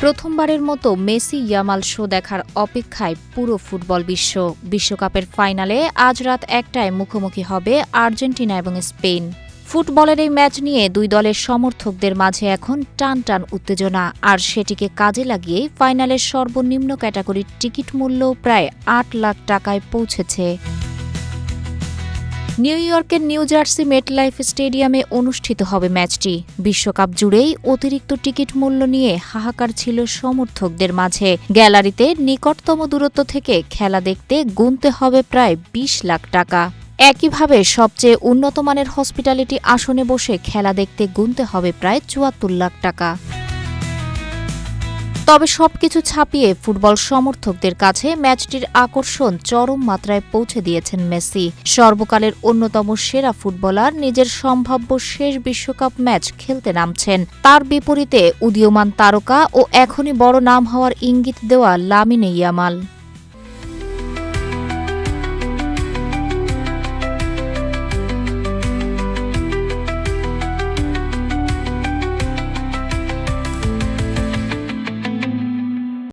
প্রথমবারের মতো Messi Yamal show দেখার অপেক্ষায় পুরো ফুটবল বিশ্ব। বিশ্বকাপের ফাইনালে আজ রাত ১টায় মুখোমুখি হবে আর্জেন্টিনা এবং স্পেন। ফুটবলের এই ম্যাচ নিয়ে দুই দলের সমর্থকদের মাঝে এখন টান টান উত্তেজনা, আর সেটিকে কাজে লাগিয়ে ফাইনালের সর্বনিম্ন ক্যাটাগরির টিকিট মূল্য প্রায় ৮ লাখ টাকায় পৌঁছেছে। নিউ ইয়র্কের নিউ জার্সি মেটলাইফ স্টেডিয়ামে অনুষ্ঠিত হবে ম্যাচটি। বিশ্বকাপ জুড়েই অতিরিক্ত টিকিট মূল্য নিয়ে হাহাকার ছিল সমর্থকদের মাঝে। গ্যালারিতে নিকটতম দূরত্ব থেকে খেলা দেখতে গুনতে হবে প্রায় ২০ লাখ টাকা। একইভাবে সবচেয়ে উন্নত মানের হসপিটালিটি আসনে বসে খেলা দেখতে গুনতে হবে প্রায় ৭৪ লাখ টাকা। তবে সবকিছু ছাপিয়ে ফুটবল সমর্থকদের কাছে ম্যাচটির আকর্ষণ চরম মাত্রায় পৌঁছে দিয়েছেন মেসি। সর্বকালের অন্যতম সেরা ফুটবলার নিজের সম্ভাব্য শেষ বিশ্বকাপ ম্যাচ খেলতে নামছেন। তার বিপরীতে উদীয়মান তারকা ও এখনই বড় নাম হওয়ার ইঙ্গিত দেওয়া লামিনে ইয়ামাল।